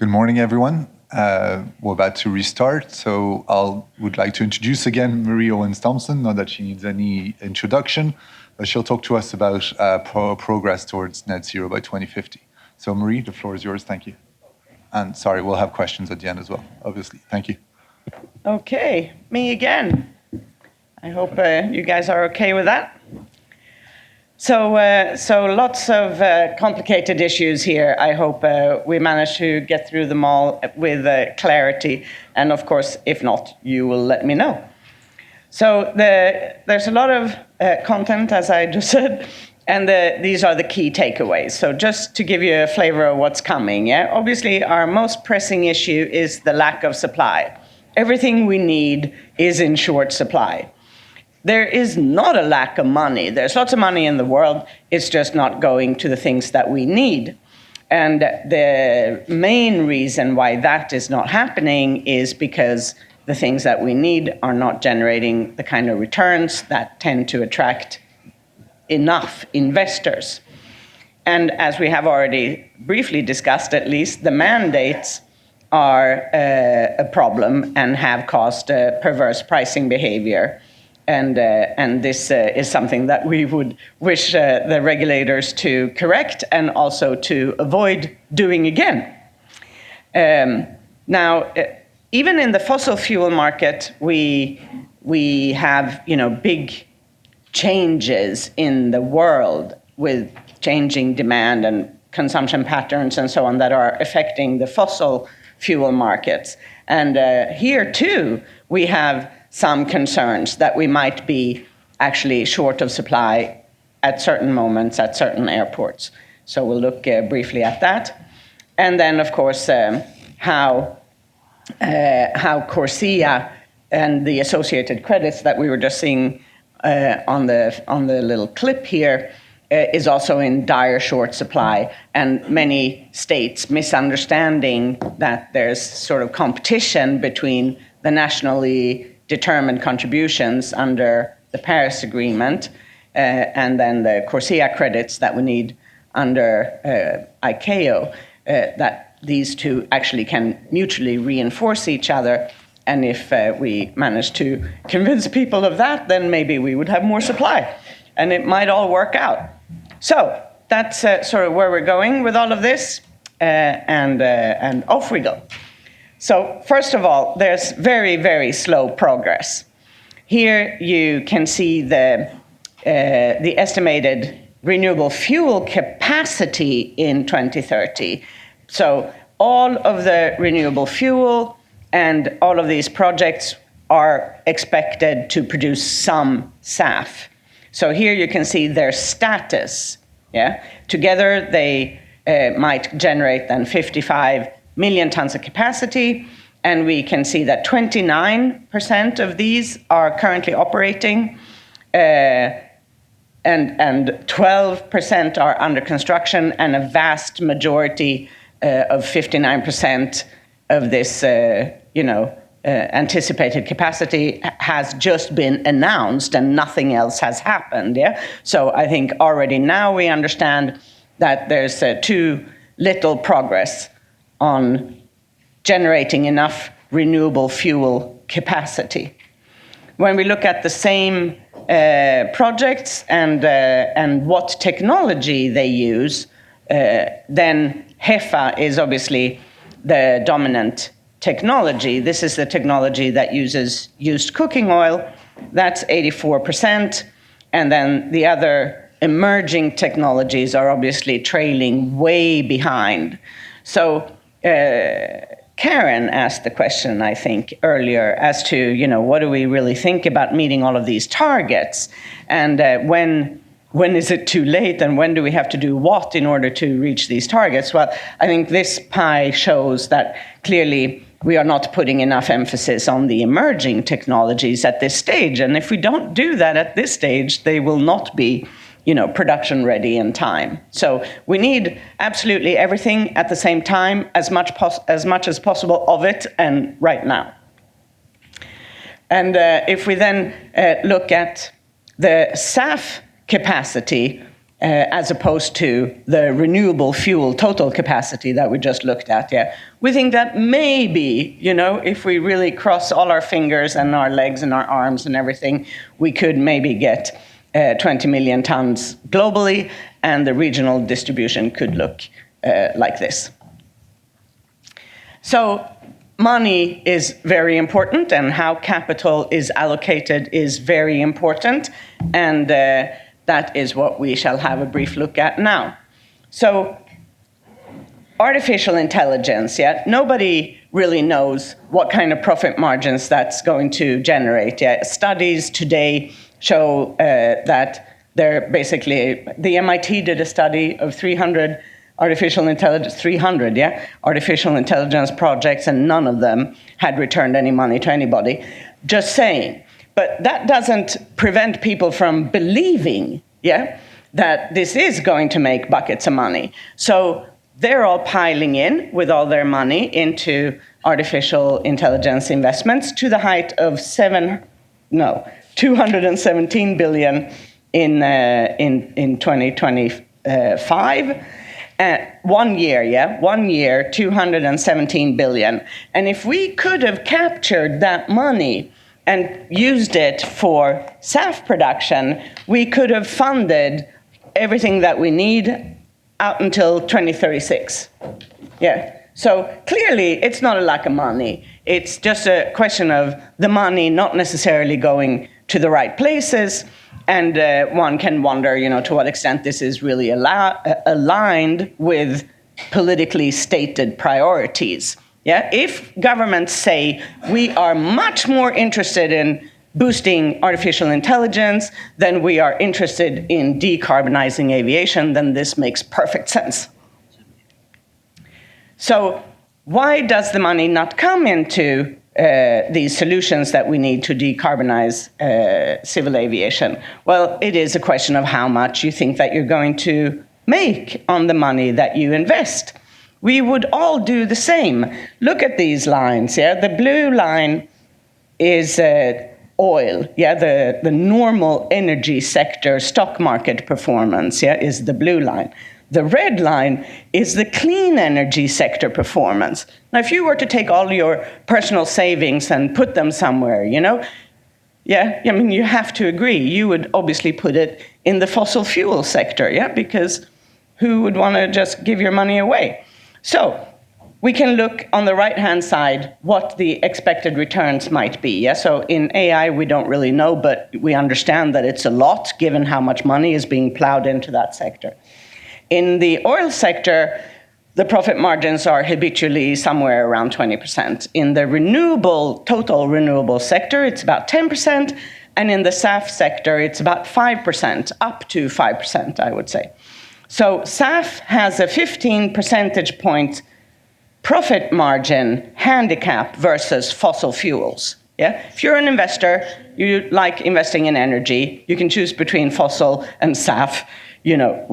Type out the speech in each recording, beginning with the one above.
Good morning, everyone. We're about to restart, so would like to introduce again Marie Owens Thomsen, not that she needs any introduction, but she'll talk to us about progress towards net zero by 2050. So Marie, the floor is yours. Thank you. And sorry, we'll have questions at the end as well, obviously. Thank you. Okay, me again. I hope you guys are okay with that. So lots of complicated issues here. I hope we manage to get through them all with clarity. And of course, if not, you will let me know. So there's a lot of content, as I just said, and these are the key takeaways. So just to give you a flavor of what's coming, yeah? Obviously, our most pressing issue is the lack of supply. Everything we need is in short supply. There is not a lack of money. There's lots of money in the world. It's just not going to the things that we need. And the main reason why that is not happening is because the things that we need are not generating the kind of returns that tend to attract enough investors. And as we have already briefly discussed, at least, the mandates are a problem and have caused perverse pricing behavior. And this is something that we would wish the regulators to correct and also to avoid doing again. Now, even in the fossil fuel market, we have big changes in the world with changing demand and consumption patterns and so on that are affecting the fossil fuel markets. And here too, we have some concerns that we might be actually short of supply at certain moments at certain airports. So we'll look briefly at that. And then, of course, how CORSIA and the associated credits that we were just seeing on the little clip here is also in dire short supply, and many states misunderstanding that there's sort of competition between the nationally determined contributions under the Paris Agreement and then the CORSIA credits that we need under ICAO, that these two actually can mutually reinforce each other. And if we manage to convince people of that, then maybe we would have more supply and it might all work out. So that's sort of where we're going with all of this, and off we go. So first of all, there's very, very slow progress. Here you can see the estimated renewable fuel capacity in 2030. So all of the renewable fuel and all of these projects are expected to produce some SAF. So here you can see their status. Yeah? Together they might generate then 55 million tons of capacity, and we can see that 29% of these are currently operating, and 12% are under construction, and a vast majority of 59% of this anticipated capacity has just been announced and nothing else has happened. Yeah? So I think already now we understand that there's too little progress on generating enough renewable fuel capacity. When we look at the same projects and what technology they use, then HEFA is obviously the dominant technology. This is the technology that uses used cooking oil. That's 84%. And then the other emerging technologies are obviously trailing way behind. So Karen asked the question, I think, earlier as to, what do we really think about meeting all of these targets? And when is it too late, and when do we have to do what in order to reach these targets? Well, I think this pie shows that clearly we are not putting enough emphasis on the emerging technologies at this stage. And if we don't do that at this stage, they will not be production ready in time. So we need absolutely everything at the same time, as much as possible of it, and right now. And if we then look at the SAF capacity, as opposed to the renewable fuel total capacity that we just looked at. Yeah, we think that maybe, if we really cross all our fingers and our legs and our arms and everything, we could maybe get 20 million tons globally, and the regional distribution could look like this. So money is very important, and how capital is allocated is very important, and that is what we shall have a brief look at now. So artificial intelligence, nobody really knows what kind of profit margins that's going to generate. Studies today show that they're basically, the MIT did a study of 300 artificial intelligence projects, and none of them had returned any money to anybody. Just saying. But that doesn't prevent people from believing, that this is going to make buckets of money. So they're all piling in with all their money into artificial intelligence investments to the height of 217 billion in 2025. 1 year, 1 year, 217 billion. And if we could have captured that money and used it for SAF production, we could have funded everything that we need out until 2036. So clearly, it's not a lack of money. It's just a question of the money not necessarily going to the right places. And one can wonder, to what extent this is really aligned with politically stated priorities. If governments say we are much more interested in boosting artificial intelligence than we are interested in decarbonizing aviation, then this makes perfect sense. So why does the money not come into these solutions that we need to decarbonize civil aviation? Well, it is a question of how much you think that you're going to make on the money that you invest. We would all do the same. Look at these lines. The blue line is oil. The normal energy sector stock market performance is the blue line. The red line is the clean energy sector performance. Now, if you were to take all your personal savings and put them somewhere, you have to agree, you would obviously put it in the fossil fuel sector, because who would want to just give your money away? So we can look on the right-hand side what the expected returns might be. So in AI, we don't really know, but we understand that it's a lot, given how much money is being plowed into that sector. In the oil sector, the profit margins are habitually somewhere around 20%. In the total renewable sector, it's about 10%, and in the SAF sector, it's about 5%, up to 5%, I would say. So SAF has a 15 percentage point profit margin handicap versus fossil fuels. If you're an investor, you like investing in energy, you can choose between fossil and SAF. You're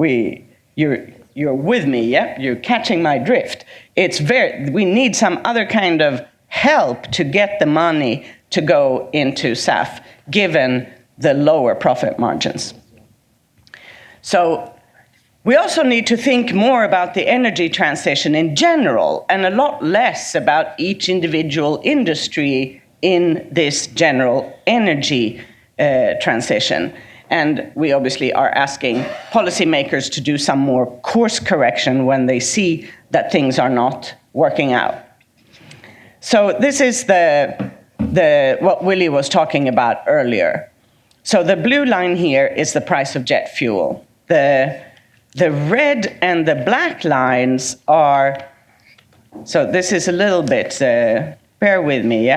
with me, You're catching my drift. We need some other kind of help to get the money to go into SAF, given the lower profit margins. So we also need to think more about the energy transition in general, and a lot less about each individual industry in this general energy transition. And we obviously are asking policymakers to do some more course correction when they see that things are not working out. So this is what Willie was talking about earlier. So the blue line here is the price of jet fuel. The red and the black lines are, so this is a little bit, bear with me,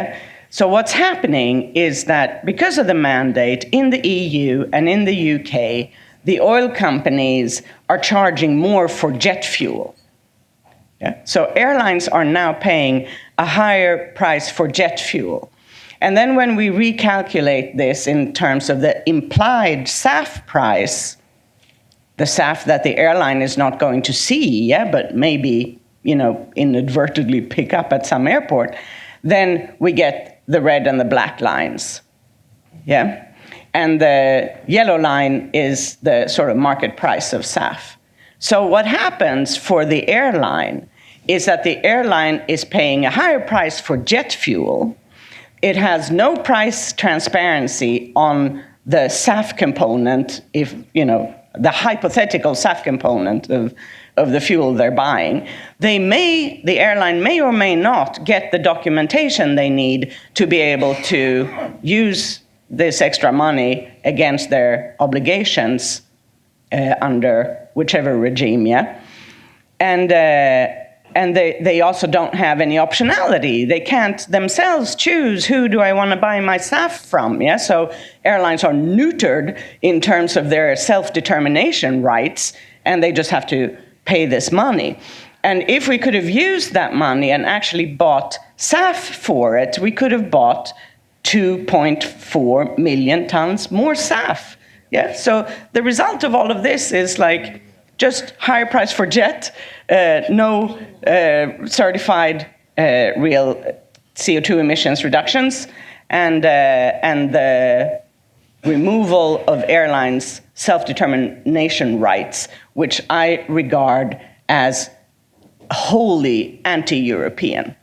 So what's happening is that because of the mandate in the EU and in the UK, the oil companies are charging more for jet fuel. So airlines are now paying a higher price for jet fuel. And then when we recalculate this in terms of the implied SAF price, the SAF that the airline is not going to see, but maybe, inadvertently pick up at some airport, then we get the red and the black lines. and the yellow line is the sort of market price of SAF. So what happens for the airline is that the airline is paying a higher price for jet fuel. It has no price transparency on the SAF component, if, you know, the hypothetical SAF component of the fuel they're buying. The airline may or may not get the documentation they need to be able to use this extra money against their obligations under whichever regime, yeah? And they also don't have any optionality. They can't themselves choose who do I want to buy my SAF from, yeah? So airlines are neutered in terms of their self-determination rights, and they just have to pay this money. And if we could have used that money and actually bought SAF for it, we could have bought 2.4 million tons more SAF. Yeah, so the result of all of this is like just higher price for jet, no certified real CO2 emissions reductions, and the removal of airlines' self-determination rights, which I regard as wholly anti-European.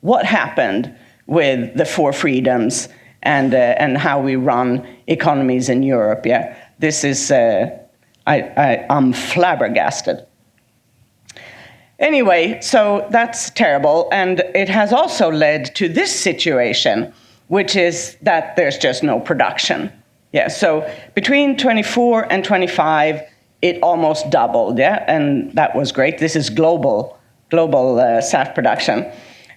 What happened with the four freedoms and how we run economies in Europe? Yeah, this is I'm flabbergasted. Anyway, so that's terrible, and it has also led to this situation, which is that there's just no production. Yeah, so between 24 and 25, it almost doubled. Yeah, and that was great. This is global SAF production.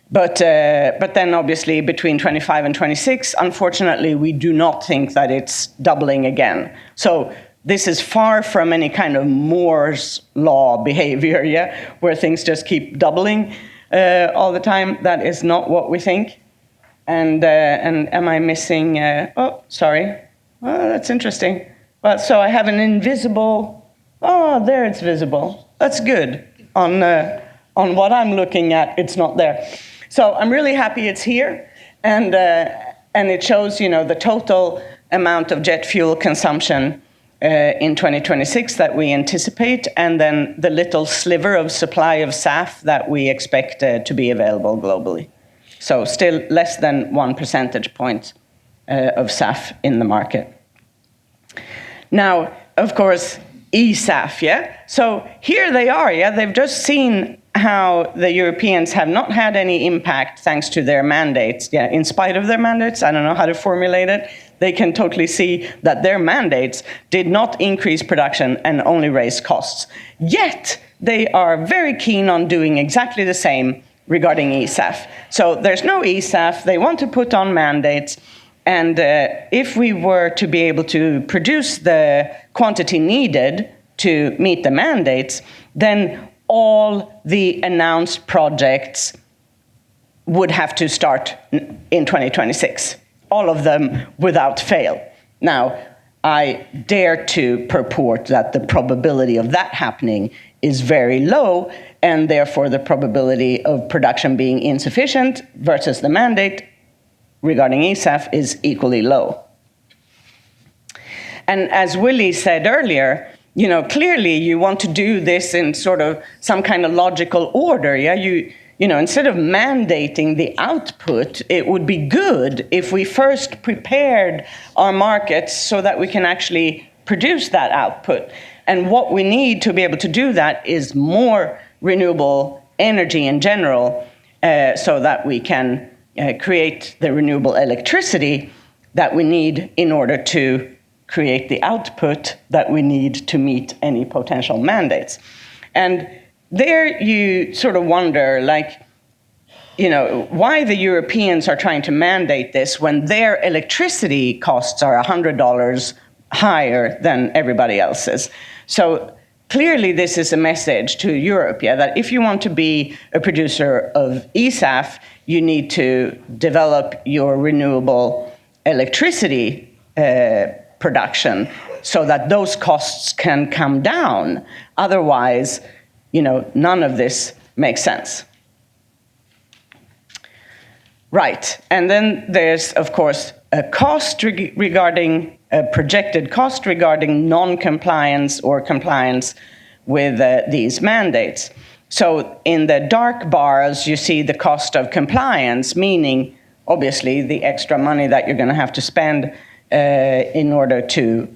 But then obviously between 25 and 26, unfortunately, we do not think that it's doubling again. So this is far from any kind of Moore's law behavior, yeah, where things just keep doubling all the time. That is not what we think. And am I missing? Oh, sorry. Oh, that's interesting. Well, so I have an invisible. Oh, there it's visible. That's good. On what I'm looking at, it's not there. So I'm really happy it's here, and it shows, you know, the total amount of jet fuel consumption in 2026 that we anticipate, and then the little sliver of supply of SAF that we expect to be available globally. So still less than 1 percentage point of SAF in the market. Now, of course, eSAF, yeah? So here they are, yeah? They've just seen how the Europeans have not had any impact thanks to their mandates. Yeah, in spite of their mandates, I don't know how to formulate it, they can totally see that their mandates did not increase production and only raise costs. Yet, they are very keen on doing exactly the same regarding eSAF. So there's no eSAF, they want to put on mandates, and if we were to be able to produce the quantity needed to meet the mandates, then all the announced projects would have to start in 2026, all of them without fail. Now, I dare to purport that the probability of that happening is very low, and therefore the probability of production being insufficient versus the mandate regarding eSAF is equally low. And as Willie said earlier, you know, clearly you want to do this in sort of some kind of logical order, yeah? You know, instead of mandating the output, it would be good if we first prepared our markets so that we can actually produce that output. And what we need to be able to do that is more renewable energy in general, so that we can create the renewable electricity that we need in order to create the output that we need to meet any potential mandates. And there you sort of wonder, like, you know, why the Europeans are trying to mandate this when their electricity costs are $100 higher than everybody else's. So clearly this is a message to Europe, yeah, that if you want to be a producer of eSAF, you need to develop your renewable electricity production so that those costs can come down. Otherwise, you know, none of this makes sense. Right, and then there's, of course, a cost regarding a projected cost regarding non-compliance or compliance with these mandates. So in the dark bars, you see the cost of compliance, meaning obviously the extra money that you're going to have to spend in order to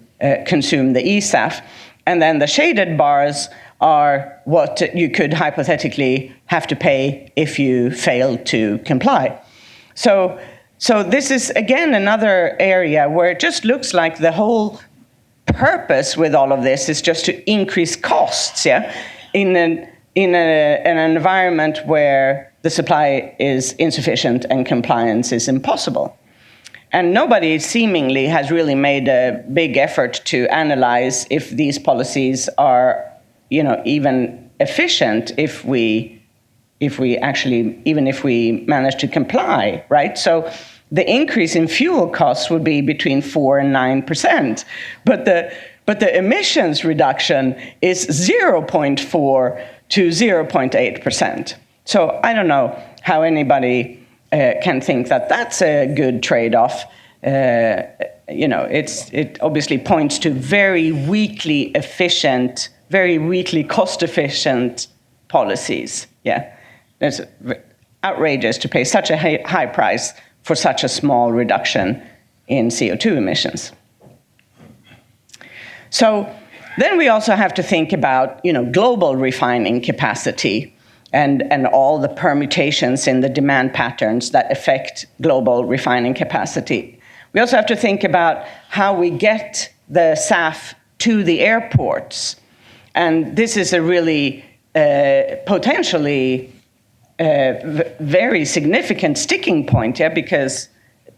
consume the eSAF. And then the shaded bars are what you could hypothetically have to pay if you fail to comply. So this is, again, another area where it just looks like the whole purpose with all of this is just to increase costs, yeah, in an environment where the supply is insufficient and compliance is impossible. And nobody seemingly has really made a big effort to analyze if these policies are, even efficient if we actually, even if we manage to comply, right? So the increase in fuel costs would be between 4 and 9%, but the emissions reduction is 0.4 to 0.8%. So I don't know how anybody can think that that's a good trade-off. It obviously points to very weakly cost-efficient policies. Yeah, it's outrageous to pay such a high price for such a small reduction in CO2 emissions. So then we also have to think about, global refining capacity and all the permutations in the demand patterns that affect global refining capacity. We also have to think about how we get the SAF to the airports. And this is a really potentially very significant sticking point, yeah, because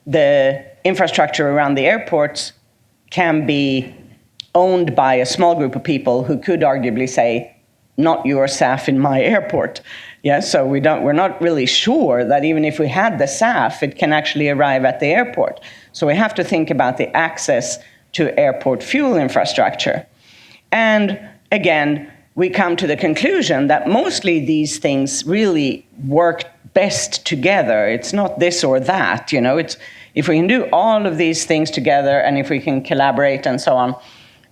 the infrastructure around the airports can be owned by a small group of people who could arguably say, not your SAF in my airport. Yeah, so we're not really sure that even if we had the SAF, it can actually arrive at the airport. So we have to think about the access to airport fuel infrastructure. And again, we come to the conclusion that mostly these things really work best together. It's not this or that, it's if we can do all of these things together and if we can collaborate and so on,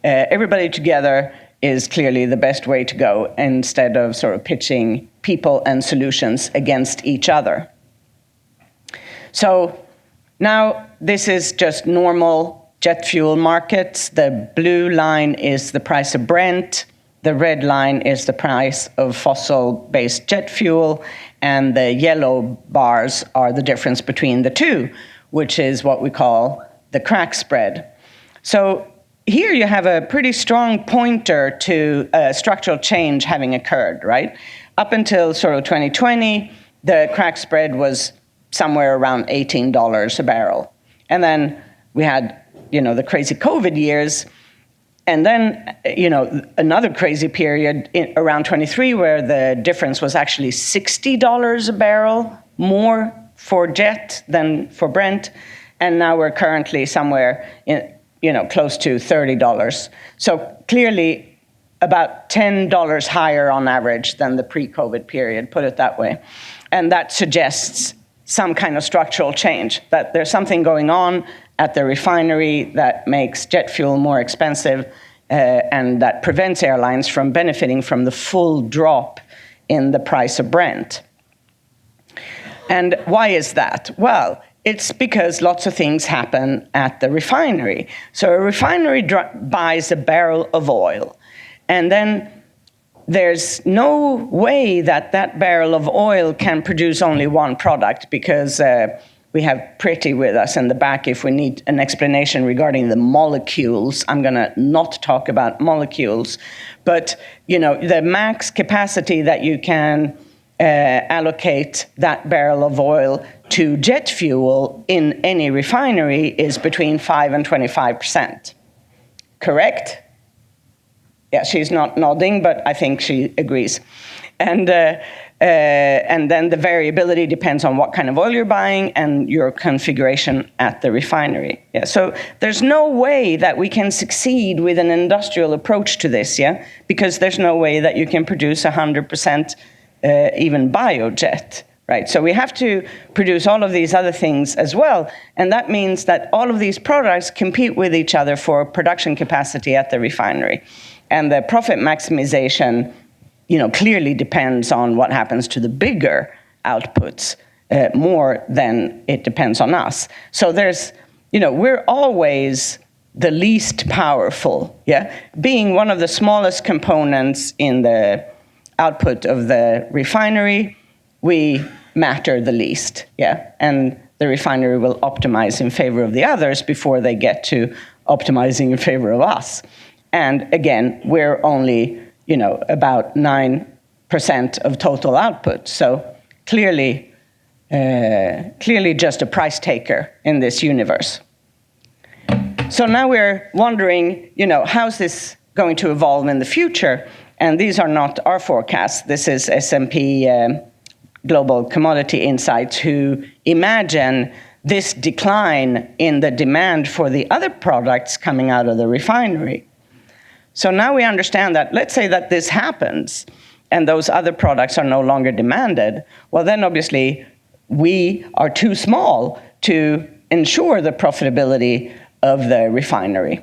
everybody together is clearly the best way to go instead of sort of pitching people and solutions against each other. So now this is just normal jet fuel markets. The blue line is the price of Brent. The red line is the price of fossil-based jet fuel. And the yellow bars are the difference between the two, which is what we call the crack spread. So here you have a pretty strong pointer to a structural change having occurred, right? Up until sort of 2020, the crack spread was somewhere around $18 a barrel. And then we had, the crazy COVID years. And then, another crazy period around 23 where the difference was actually $60 a barrel more for jet than for Brent. And now we're currently somewhere in, close to $30. So clearly about $10 higher on average than the pre-COVID period, put it that way. And that suggests some kind of structural change, that there's something going on at the refinery that makes jet fuel more expensive and that prevents airlines from benefiting from the full drop in the price of Brent. And why is that? Well, it's because lots of things happen at the refinery. So a refinery buys a barrel of oil, and then there's no way that that barrel of oil can produce only one product, because we have Pretty with us in the back if we need an explanation regarding the molecules. I'm going to not talk about molecules, but the max capacity that you can allocate that barrel of oil to jet fuel in any refinery is between 5 and 25%. Correct? Yeah, she's not nodding, but I think she agrees. And then the variability depends on what kind of oil you're buying and your configuration at the refinery. Yeah, so there's no way that we can succeed with an industrial approach to this, because there's no way that you can produce 100% even biojet right? So we have to produce all of these other things as well, and that means that all of these products compete with each other for production capacity at the refinery. And the profit maximization, clearly depends on what happens to the bigger outputs more than it depends on us. So we're always the least powerful, being one of the smallest components in the output of the refinery. We matter the least, and the refinery will optimize in favor of the others before they get to optimizing in favor of us. And again, we're only, about 9% of total output. So clearly just a price taker in this universe. So now we're wondering, how's this going to evolve in the future? And these are not our forecasts. This is S&P Global Commodity Insights, who imagine this decline in the demand for the other products coming out of the refinery. So now we understand that, let's say that this happens, and those other products are no longer demanded, well then obviously we are too small to ensure the profitability of the refinery.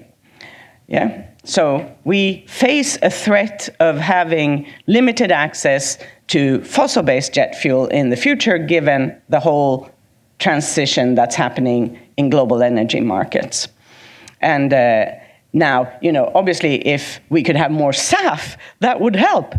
So we face a threat of having limited access to fossil-based jet fuel in the future, given the whole transition that's happening in global energy markets. And now, obviously, if we could have more SAF, that would help,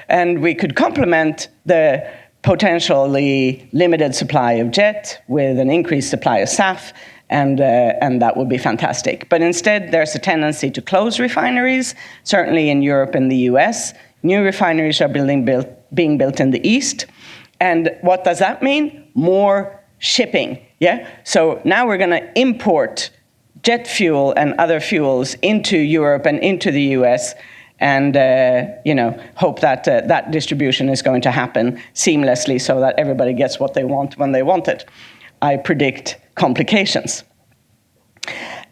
and we could complement the potentially limited supply of jet with an increased supply of SAF, and that would be fantastic. But instead, there's a tendency to close refineries, certainly in Europe and the US. New refineries are being built in the East. And what does that mean? More shipping, So now we're going to import jet fuel and other fuels into Europe and into the US, and hope that that distribution is going to happen seamlessly so that everybody gets what they want when they want it. I predict complications.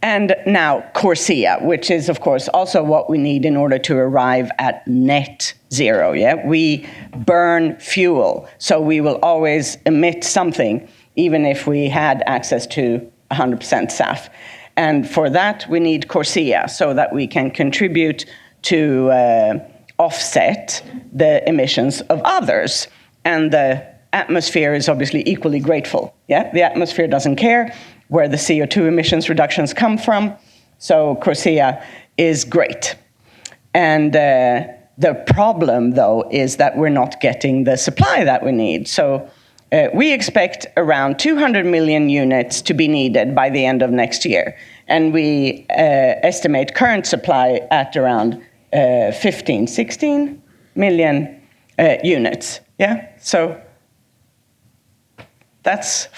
And now CORSIA, which is, of course, also what we need in order to arrive at net zero, We burn fuel, so we will always emit something, even if we had access to 100% SAF. And for that, we need CORSIA, so that we can contribute to offset the emissions of others. And the atmosphere is obviously equally grateful. The atmosphere doesn't care where the CO2 emissions reductions come from, so CORSIA is great. And the problem, though, is that we're not getting the supply that we need. So we expect around 200 million units to be needed by the end of next year. And we estimate current supply at around 16 million units. So that's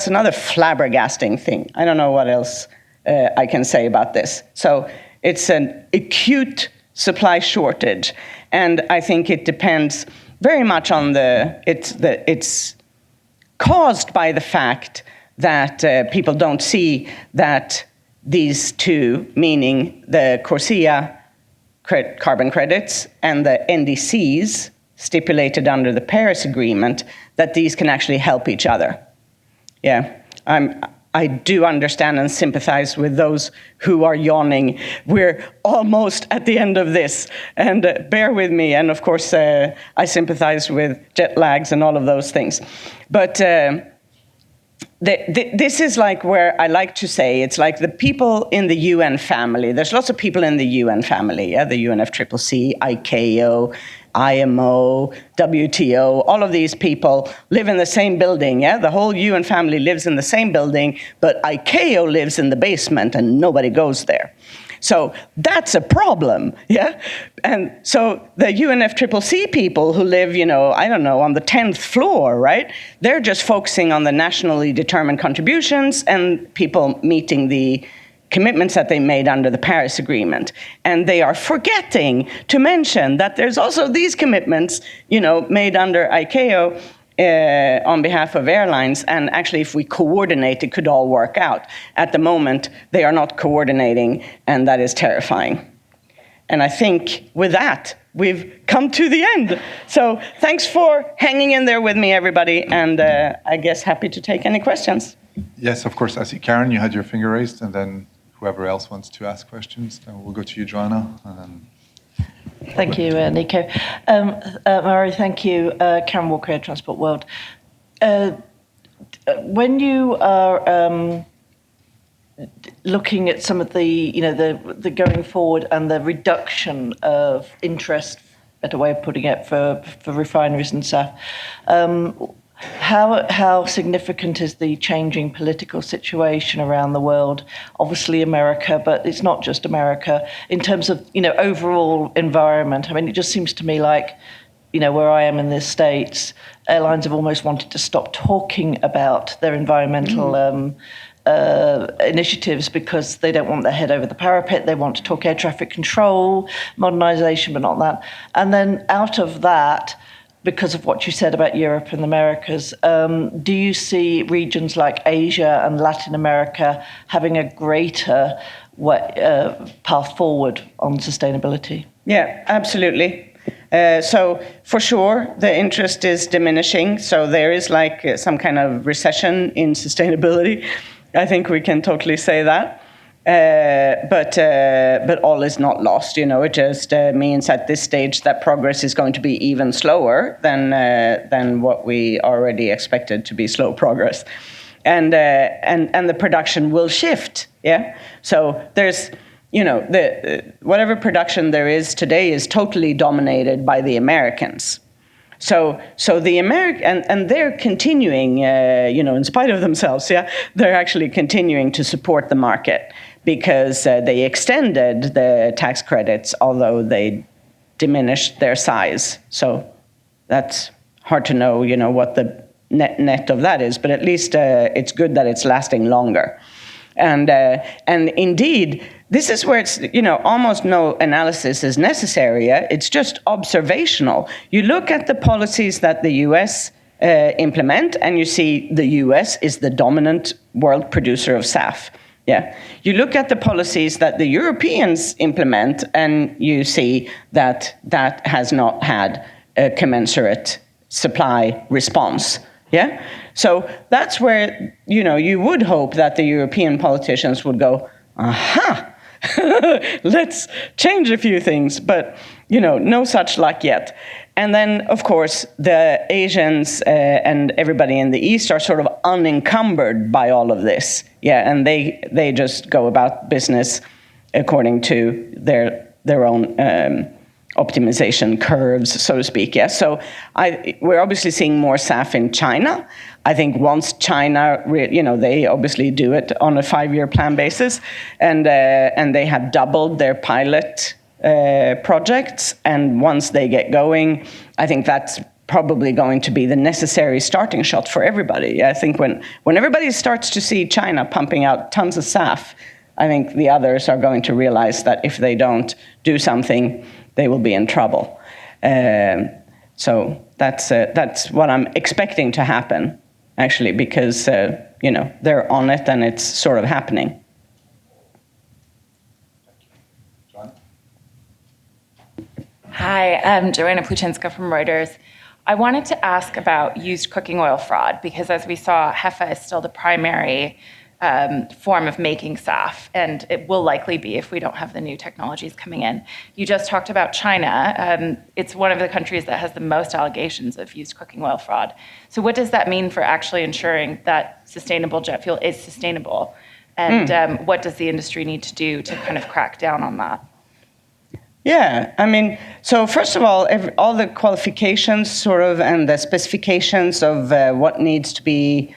another flabbergasting thing. I don't know what else I can say about this. So it's an acute supply shortage, and I think it depends very much on it's caused by the fact that people don't see that these two, meaning the CORSIA carbon credits and the NDCs stipulated under the Paris Agreement, that these can actually help each other. I do understand and sympathize with those who are yawning. We're almost at the end of this, and bear with me. And of course, I sympathize with jet lags and all of those things. But this is like where I like to say, it's like the people in the UN family. There's lots of people in the UN family, the UNFCCC, ICAO, IMO, WTO, all of these people live in the same building, The whole UN family lives in the same building, but ICAO lives in the basement and nobody goes there. So that's a problem, And so the UNFCCC people who live, on the 10th floor, right? They're just focusing on the nationally determined contributions and people meeting the commitments that they made under the Paris Agreement. And they are forgetting to mention that there's also these commitments, made under ICAO on behalf of airlines. And actually, if we coordinate, it could all work out. At the moment, they are not coordinating, and that is terrifying. And I think with that, we've come to the end. So thanks for hanging in there with me, everybody. And I guess happy to take any questions. Yes, of course. I see Karen, you had your finger raised, and then whoever else wants to ask questions, then we'll go to you, Joanna, and then... Thank you, Nico. Murray, thank you. Karen Walker, Air Transport World. When you are looking at some of the going forward and the reduction of interest, better way of putting it, for refineries and SAF, how significant is the changing political situation around the world? Obviously America, but it's not just America, in terms of, overall environment. I mean, it just seems to me like, where I am in the States, airlines have almost wanted to stop talking about their environmental initiatives because they don't want their head over the parapet. They want to talk air traffic control, modernization, but not that. And then out of that, because of what you said about Europe and the Americas, do you see regions like Asia and Latin America having a greater path forward on sustainability? Yeah, absolutely. So for sure, the interest is diminishing. So there is like some kind of recession in sustainability. I think we can totally say that. But all is not lost. It just means at this stage that progress is going to be even slower than what we already expected to be slow progress, and the production will shift. Yeah. So there's whatever production there is today is totally dominated by the Americans. So the and they're continuing, in spite of themselves, they're actually continuing to support the market because they extended the tax credits, although they diminished their size. So that's hard to know, what the net of that is, but at least it's good that it's lasting longer. And indeed, this is where it's, almost no analysis is necessary. It's just observational. You look at the policies that the US implement, and you see the US is the dominant world producer of SAF. Yeah. You look at the policies that the Europeans implement, and you see that that has not had a commensurate supply response. Yeah. So that's where, you would hope that the European politicians would go, aha, let's change a few things, but, no such luck yet. And then, of course, the Asians and everybody in the East are sort of unencumbered by all of this. Yeah, and they just go about business according to their own optimization curves, so to speak. Yeah, so we're obviously seeing more SAF in China. I think once China, they obviously do it on a 5-year plan basis, and they have doubled their pilot projects. And once they get going, I think that's probably going to be the necessary starting shot for everybody. I think when everybody starts to see China pumping out tons of SAF, I think the others are going to realize that if they don't do something, they will be in trouble. So that's what I'm expecting to happen, actually, because they're on it and it's sort of happening. Hi, I'm Joanna Pluchinska from Reuters. I wanted to ask about used cooking oil fraud, because as we saw, HEFA is still the primary form of making SAF, and it will likely be if we don't have the new technologies coming in. You just talked about China. It's one of the countries that has the most allegations of used cooking oil fraud. So what does that mean for actually ensuring that sustainable jet fuel is sustainable? And what does the industry need to do to kind of crack down on that? Yeah, I mean, so first of all, all the qualifications sort of and the specifications of what needs to be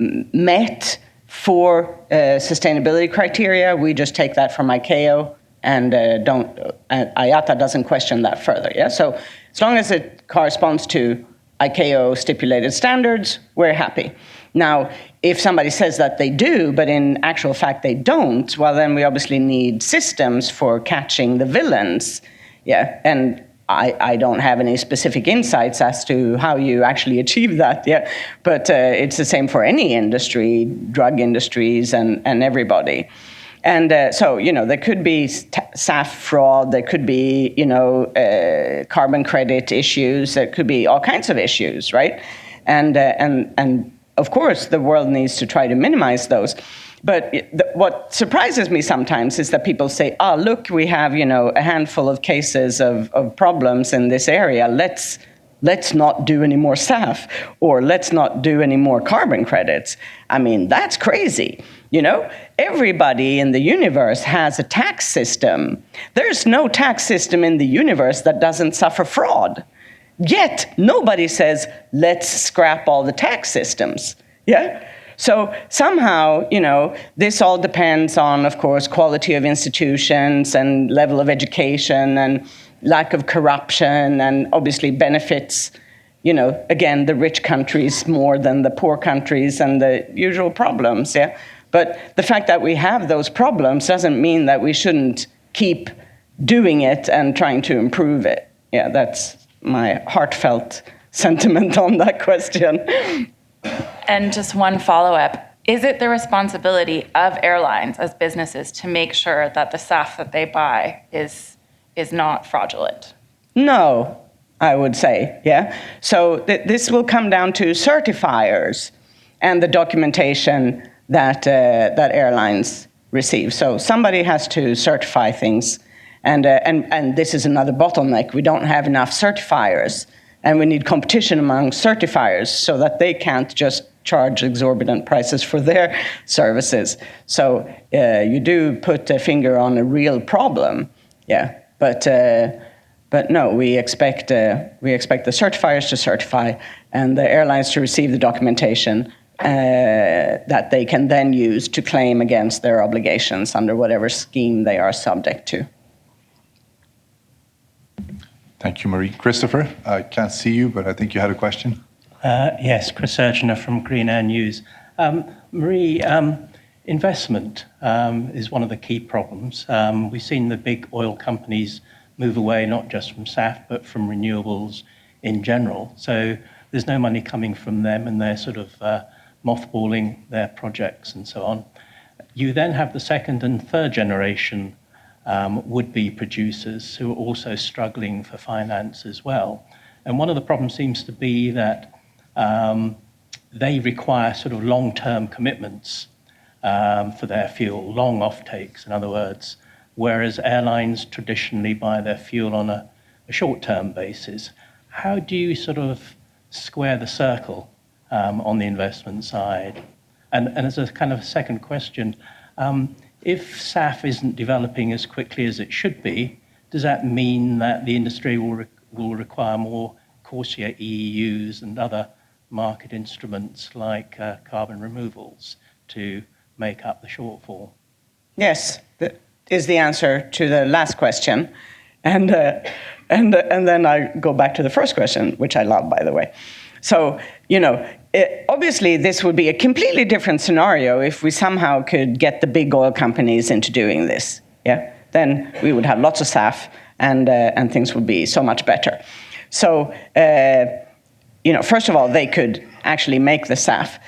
met for sustainability criteria, we just take that from ICAO and IATA doesn't question that further. Yeah, so as long as it corresponds to ICAO stipulated standards, we're happy. Now, if somebody says that they do, but in actual fact they don't, well, then we obviously need systems for catching the villains. Yeah, and I don't have any specific insights as to how you actually achieve that. Yeah, but it's the same for any industry, drug industries, and everybody. And so, there could be SAF fraud, there could be, carbon credit issues, there could be all kinds of issues, right? And of course, the world needs to try to minimize those. But what surprises me sometimes is that people say, look, we have, a handful of cases of problems in this area. Let's not do any more SAF, or let's not do any more carbon credits. I mean, that's crazy. Everybody in the universe has a tax system. There's no tax system in the universe that doesn't suffer fraud. Yet, nobody says, let's scrap all the tax systems. Yeah? So somehow, this all depends on, of course, quality of institutions and level of education and lack of corruption, and obviously benefits, again, the rich countries more than the poor countries, and the usual problems, yeah? But the fact that we have those problems doesn't mean that we shouldn't keep doing it and trying to improve it. Yeah, that's my heartfelt sentiment on that question. And just one follow-up. Is it the responsibility of airlines as businesses to make sure that the SAF that they buy is not fraudulent? No, I would say, yeah. So this will come down to certifiers and the documentation that airlines receive. So somebody has to certify things, and this is another bottleneck. We don't have enough certifiers, and we need competition among certifiers so that they can't just charge exorbitant prices for their services. So you do put a finger on a real problem, yeah. But no, we expect the certifiers to certify and the airlines to receive the documentation that they can then use to claim against their obligations under whatever scheme they are subject to. Thank you, Marie. Christopher, I can't see you, but I think you had a question. Yes, Chris Urginer from Green Air News. Marie, investment is one of the key problems. We've seen the big oil companies move away not just from SAF, but from renewables in general. So there's no money coming from them, and they're sort of mothballing their projects and so on. You then have the second and third generation would-be producers who are also struggling for finance as well. And one of the problems seems to be that they require sort of long-term commitments for their fuel, long off-takes, in other words, whereas airlines traditionally buy their fuel on a short-term basis. How do you sort of square the circle on the investment side? And as a kind of second question, if SAF isn't developing as quickly as it should be, does that mean that the industry will require more CORSIA EEUs and other market instruments like carbon removals to make up the shortfall? Yes, that is the answer to the last question. And then I go back to the first question, which I love, by the way. So, obviously this would be a completely different scenario if we somehow could get the big oil companies into doing this. Yeah, then we would have lots of SAF, and things would be so much better. So, first of all, they could actually make the SAF.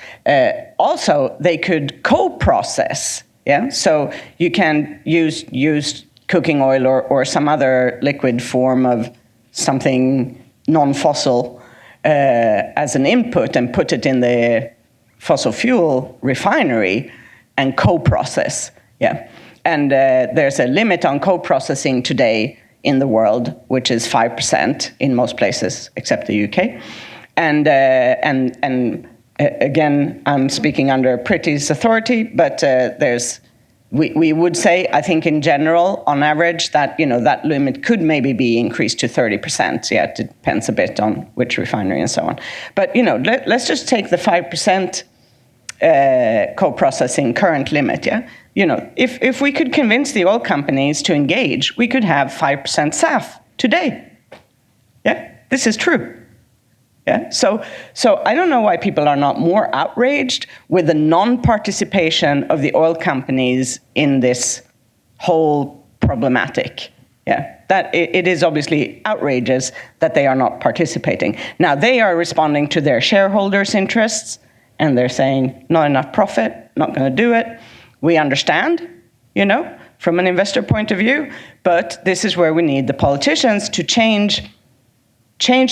Also, they could co-process. Yeah, so you can use cooking oil or some other liquid form of something non-fossil as an input and put it in the fossil fuel refinery and co-process. Yeah, and there's a limit on co-processing today in the world, which is 5% in most places except the UK. And again, I'm speaking under Pretty's authority, but we would say, I think in general, on average, that that limit could maybe be increased to 30%. Yeah, it depends a bit on which refinery and so on. But let's just take the 5% co-processing current limit. Yeah, if we could convince the oil companies to engage, we could have 5% SAF today. Yeah, this is true. Yeah, so I don't know why people are not more outraged with the non-participation of the oil companies in this whole problematic. Yeah, that it is obviously outrageous that they are not participating. Now they are responding to their shareholders' interests, and they're saying not enough profit, not going to do it. We understand, from an investor point of view. But this is where we need the politicians to change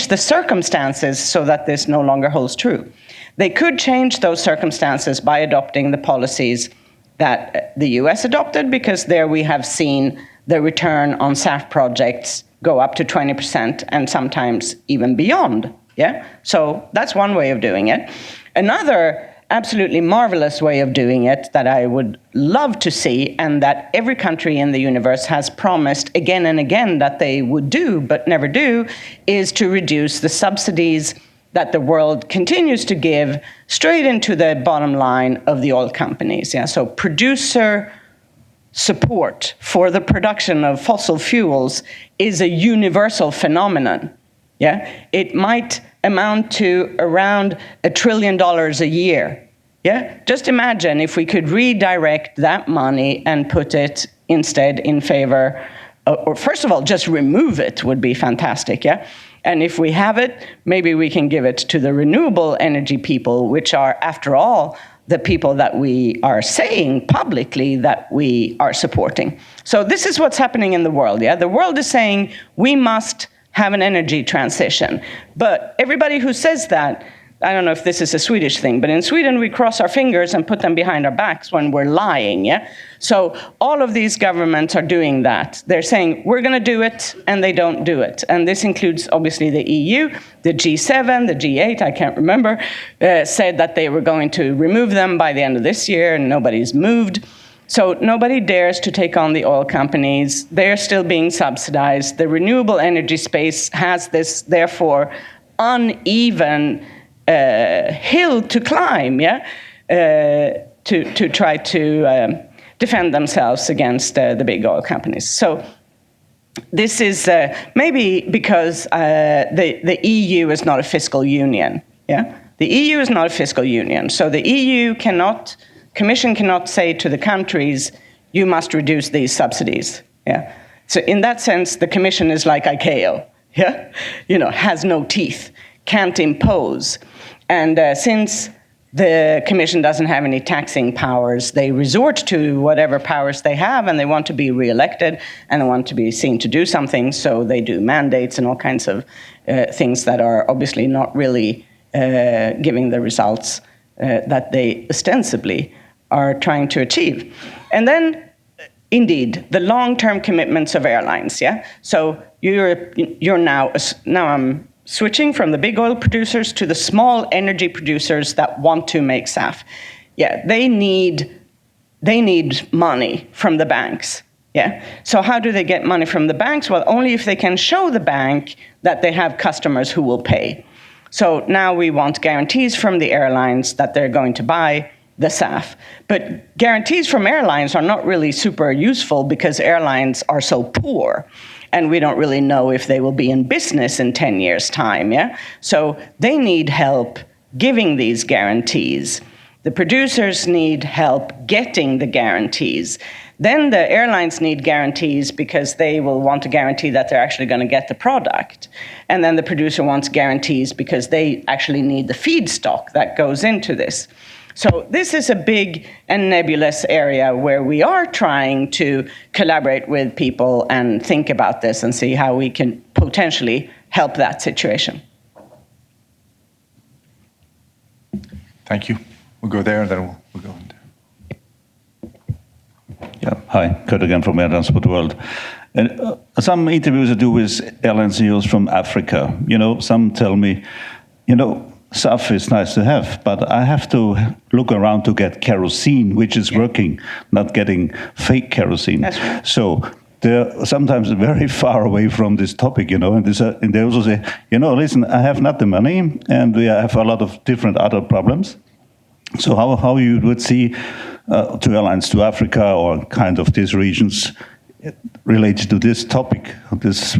the circumstances so that this no longer holds true. They could change those circumstances by adopting the policies that the US adopted, because there we have seen the return on SAF projects go up to 20% and sometimes even beyond. Yeah? So that's one way of doing it. Another absolutely marvelous way of doing it that I would love to see, and that every country in the universe has promised again and again that they would do but never do, is to reduce the subsidies that the world continues to give straight into the bottom line of the oil companies. Yeah? So producer support for the production of fossil fuels is a universal phenomenon. Yeah? It might amount to around $1 trillion a year. Yeah? Just imagine if we could redirect that money and put it instead in favor, or first of all, just remove it would be fantastic. Yeah? And if we have it, maybe we can give it to the renewable energy people, which are, after all, the people that we are saying publicly that we are supporting. So this is what's happening in the world. Yeah? The world is saying we must have an energy transition. But everybody who says that, I don't know if this is a Swedish thing, but in Sweden we cross our fingers and put them behind our backs when we're lying, yeah? So all of these governments are doing that. They're saying, we're gonna do it, and they don't do it. And this includes, obviously, the EU, the G7, the G8, I can't remember, said that they were going to remove them by the end of this year, and nobody's moved. So nobody dares to take on the oil companies. They're still being subsidized. The renewable energy space has this, therefore, uneven hill to climb, yeah, to try to defend themselves against the big oil companies. So this is maybe because the EU is not a fiscal union, yeah? The EU is not a fiscal union, so the EU Commission cannot say to the countries, you must reduce these subsidies, yeah? So in that sense, the Commission is like ICAO, yeah? Has no teeth, can't impose. And since the Commission doesn't have any taxing powers, they resort to whatever powers they have, and they want to be re-elected, and they want to be seen to do something, so they do mandates and all kinds of things that are obviously not really giving the results that they ostensibly are trying to achieve. And then, indeed, the long-term commitments of airlines, yeah? So you're now I'm switching from the big oil producers to the small energy producers that want to make SAF. Yeah, they need money from the banks. Yeah. So how do they get money from the banks? Well, only if they can show the bank that they have customers who will pay. So now we want guarantees from the airlines that they're going to buy the SAF. But guarantees from airlines are not really super useful because airlines are so poor. And we don't really know if they will be in business in 10 years' time, yeah? So they need help giving these guarantees. The producers need help getting the guarantees. Then the airlines need guarantees because they will want to guarantee that they're actually going to get the product. And then the producer wants guarantees because they actually need the feedstock that goes into this. So this is a big and nebulous area where we are trying to collaborate with people and think about this and see how we can potentially help that situation. Thank you. We'll go there, and then we'll go in there. Yeah, hi, Kurt again from Air Transport World. And some interviews I do with airline CEOs from Africa. Some tell me, SAF is nice to have, but I have to look around to get kerosene, which is working, not getting fake kerosene. That's right. So they're sometimes very far away from this topic, and they also say, listen, I have not the money, and we have a lot of different other problems. So how you would see to airlines to Africa or kind of these regions related to this topic? This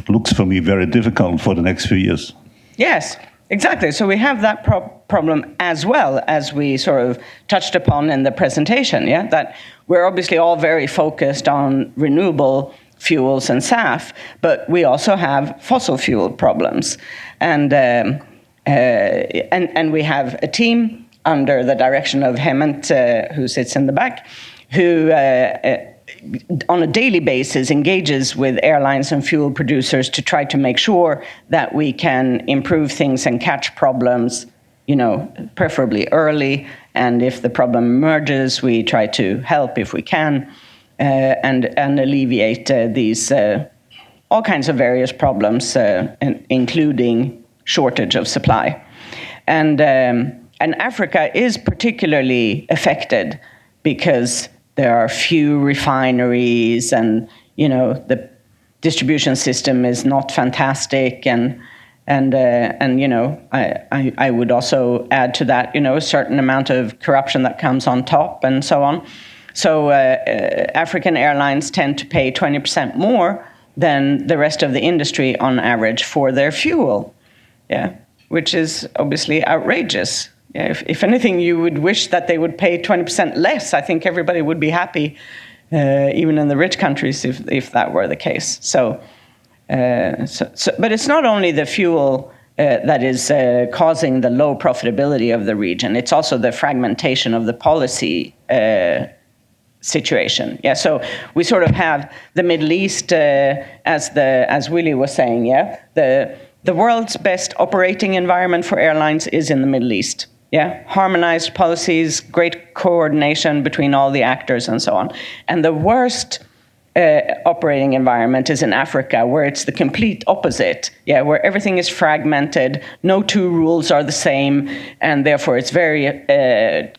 looks for me very difficult for the next few years. Yes. Exactly. So we have that problem as well, as we sort of touched upon in the presentation, yeah? That we're obviously all very focused on renewable fuels and SAF, but we also have fossil fuel problems. And we have a team under the direction of Hemant, who sits in the back, who on a daily basis engages with airlines and fuel producers to try to make sure that we can improve things and catch problems, preferably early. And if the problem emerges, we try to help if we can, and alleviate these all kinds of various problems, including shortage of supply. And Africa is particularly affected because there are few refineries, and the distribution system is not fantastic, and I would also add to that, a certain amount of corruption that comes on top, and so on. So African airlines tend to pay 20% more than the rest of the industry on average for their fuel, which is obviously outrageous. If anything, you would wish that they would pay 20% less. I think everybody would be happy, even in the rich countries, if that were the case. But it's not only the fuel that is causing the low profitability of the region. It's also the fragmentation of the policy situation. So we sort of have the Middle East, as Willie was saying. The world's best operating environment for airlines is in the Middle East. Harmonized policies, great coordination between all the actors, and so on. And the worst operating environment is in Africa, where it's the complete opposite. Where everything is fragmented, no two rules are the same, and therefore it's very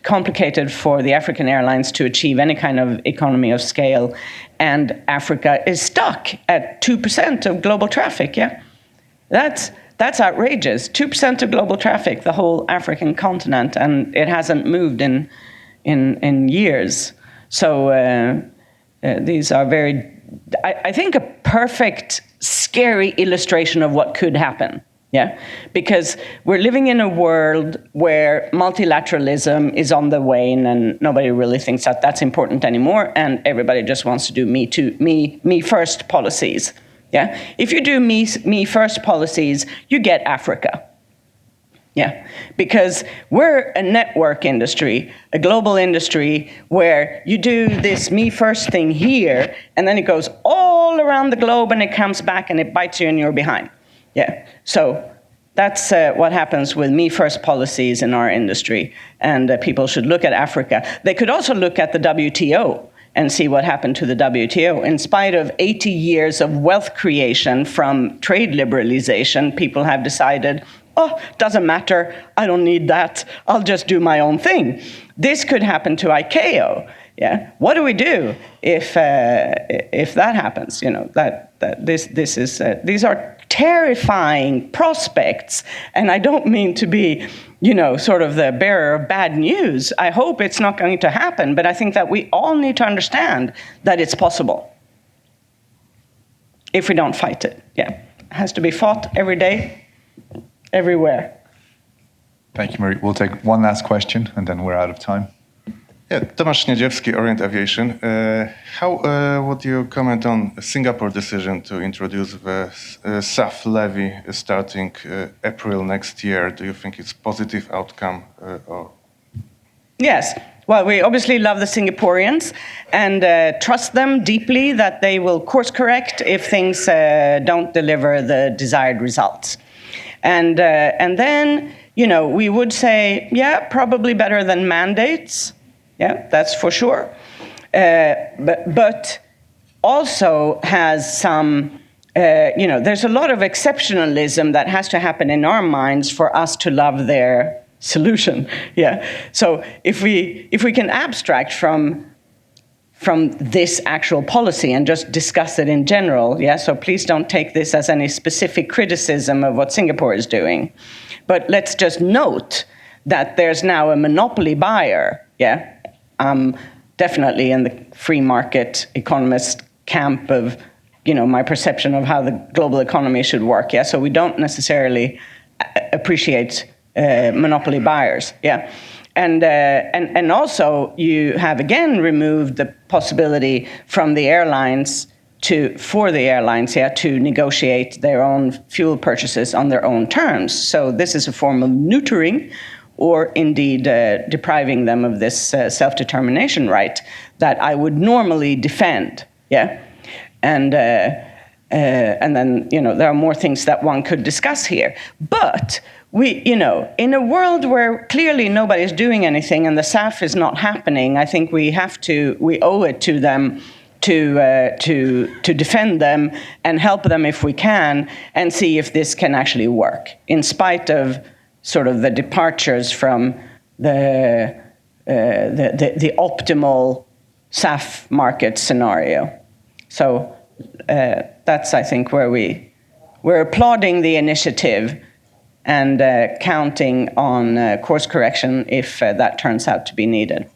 complicated for the African airlines to achieve any kind of economy of scale. And Africa is stuck at 2% of global traffic. That's outrageous. 2% of global traffic, the whole African continent, and it hasn't moved in years. So these are I think, a perfect, scary illustration of what could happen. Because we're living in a world where multilateralism is on the wane, and nobody really thinks that that's important anymore, and everybody just wants to do me first policies. If you do me first policies, you get Africa. Because we're a network industry, a global industry, where you do this me first thing here, and then it goes all around the globe, and it comes back and it bites you and you're behind. So that's what happens with me first policies in our industry, and people should look at Africa. They could also look at the WTO and see what happened to the WTO. In spite of 80 years of wealth creation from trade liberalization, people have decided, doesn't matter, I don't need that, I'll just do my own thing. This could happen to ICAO. What do we do if that happens? These are terrifying prospects, and I don't mean to be, sort of the bearer of bad news. I hope it's not going to happen, but I think that we all need to understand that it's possible if we don't fight it. It has to be fought every day, everywhere. Thank you, Marie. We'll take one last question, and then we're out of time. Tomasz Niedziewski, Orient Aviation. How would you comment on Singapore decision to introduce the SAF levy starting April next year? Do you think it's positive outcome? Yes. Well, we obviously love the Singaporeans and trust them deeply that they will course correct if things don't deliver the desired results. And then, we would say, probably better than mandates. That's for sure. But also has some, there's a lot of exceptionalism that has to happen in our minds for us to love their solution. So if we can abstract from this actual policy and just discuss it in general, so please don't take this as any specific criticism of what Singapore is doing. But let's just note that there's now a monopoly buyer, I'm definitely in the free market economist camp of, my perception of how the global economy should work. So we don't necessarily appreciate monopoly buyers. And also you have again removed the possibility from the airlines for the airlines to negotiate their own fuel purchases on their own terms. So this is a form of neutering or indeed depriving them of this self-determination right that I would normally defend. Yeah, and then there are more things that one could discuss here, but. In a world where clearly nobody's doing anything and the SAF is not happening, I think we owe it to them to defend them and help them if we can, and see if this can actually work, in spite of sort of the departures from the optimal SAF market scenario. So that's, I think, where we're applauding the initiative and counting on course correction if that turns out to be needed.